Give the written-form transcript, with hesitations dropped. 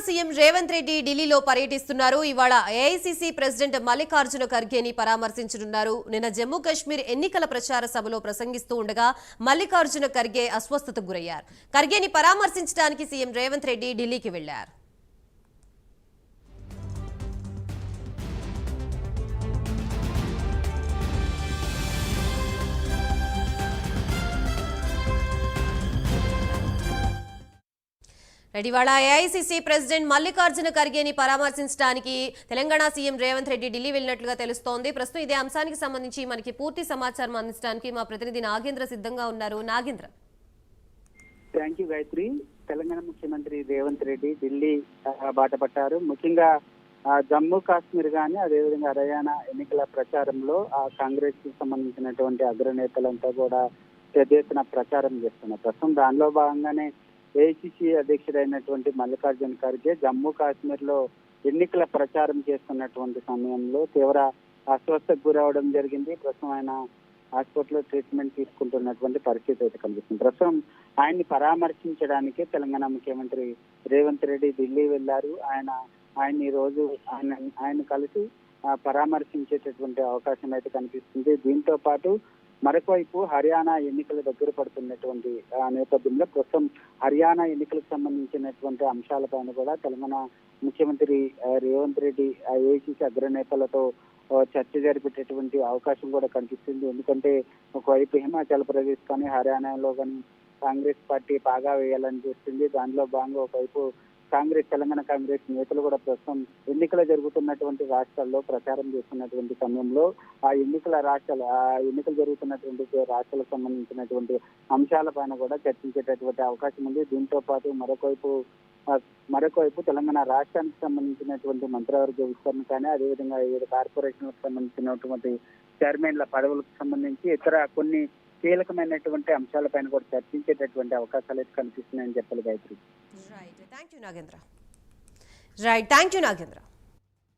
CM Revanth Reddy ఢిల్లీలో పర్యటిస్తున్నారు. ఇవాళ ఏఐసీసీ ప్రెసిడెంట్ మల్లికార్జున ఖర్గేని పరామర్శించనున్నారు. నిన్న జమ్మూ కాశ్మీర్ ఎన్నికల ప్రచార సభలో ప్రసంగిస్తూ ఉండగా మల్లికార్జున ఖర్గే అస్వస్థతకు గురయ్యారు. ఖర్గేని పరామర్శించడానికి సీఎం రేవంత్ రెడ్డి ఢిల్లీకి వెళ్లారు. ఇవాళ ఏఐసీసీ ప్రెసిడెంట్ మల్లికార్జున ఖర్గేని పరామర్శించడానికి తెలంగాణ సీఎం రేవంత్ రెడ్డి ఢిల్లీ వెళ్లినట్లుగా తెలుస్తోంది. ప్రస్తుతం ఇదే అంశానికి సంబంధించి మనకి పూర్తి సమాచారం అందించడానికి మా ప్రతినిధి నాగేంద్ర సిద్ధంగా ఉన్నారు. నాగేంద్ర. Thank you Gayatri. తెలంగాణ ముఖ్యమంత్రి రేవంత్ రెడ్డి ఢిల్లీ బాట పట్టారు. ముఖ్యంగా జమ్మూ కాశ్మీర్ గానీ అదేవిధంగా హర్యానా ఎన్నికల ప్రచారంలో కాంగ్రెస్ కి సంబంధించినటువంటి అగ్రనేతలంతా కూడా పెద్ద ఎత్తున ప్రచారం చేస్తున్నారు. ప్రస్తుతం దానిలో భాగంగానే ఏఐసీసీ అధ్యక్షుడైనటువంటి మల్లికార్జున ఖర్గే జమ్మూ కాశ్మీర్ లో ఎన్నికల ప్రచారం చేస్తున్నటువంటి సమయంలో తీవ్ర అస్వస్థకు గురవడం జరిగింది. ప్రస్తుతం ఆయన హాస్పిటల్లో ట్రీట్మెంట్ తీసుకుంటున్నటువంటి పరిస్థితి అయితే కనిపిస్తుంది. ప్రస్తుతం ఆయన్ని పరామర్శించడానికి తెలంగాణ ముఖ్యమంత్రి రేవంత్ రెడ్డి ఢిల్లీ వెళ్లారు. ఆయన ఈ రోజు ఆయన కలిసి పరామర్శించేటటువంటి అవకాశం అయితే కనిపిస్తుంది. దీంతో పాటు మరొకవైపు హర్యానా ఎన్నికలు దగ్గర పడుతున్నటువంటి నేపథ్యంలో ప్రస్తుతం హర్యానా ఎన్నికలకు సంబంధించినటువంటి అంశాలపైన కూడా తెలంగాణ ముఖ్యమంత్రి రేవంత్ రెడ్డి ఏఐసీసీ అగ్రనేతలతో చర్చ జరిపేటటువంటి అవకాశం కూడా కనిపిస్తుంది. ఎందుకంటే ఒకవైపు హిమాచల్ ప్రదేశ్ కానీ హర్యానాలో కానీ కాంగ్రెస్ పార్టీ బాగా వేయాలని చూస్తుంది. దానిలో భాగంగా ఒకవైపు తెలంగాణ కాంగ్రెస్ నేతలు కూడా ప్రస్తుతం ఎన్నికలు జరుగుతున్నటువంటి రాష్ట్రాల్లో ప్రచారం చేస్తున్నటువంటి సమయంలో ఆ ఎన్నికలు జరుగుతున్నటువంటి రాష్ట్రాలకు సంబంధించినటువంటి అంశాలపైన కూడా చర్చించేటటువంటి అవకాశం ఉంది. దీంతో పాటు మరొకవైపు తెలంగాణ రాష్ట్రానికి సంబంధించినటువంటి మంత్రివర్గ విస్తరణ కానీ అదేవిధంగా వివిధ కార్పొరేషన్లకు సంబంధించినటువంటి చైర్మన్ల పదవులకు సంబంధించి ఇతర కొన్ని కీలకమైనటువంటి అంశాలపైన కూడా చర్చించేటటువంటి అవకాశాలు అయితే కనిపిస్తున్నాయని చెప్పాలి Gayatri. Right, thank you Nagendra.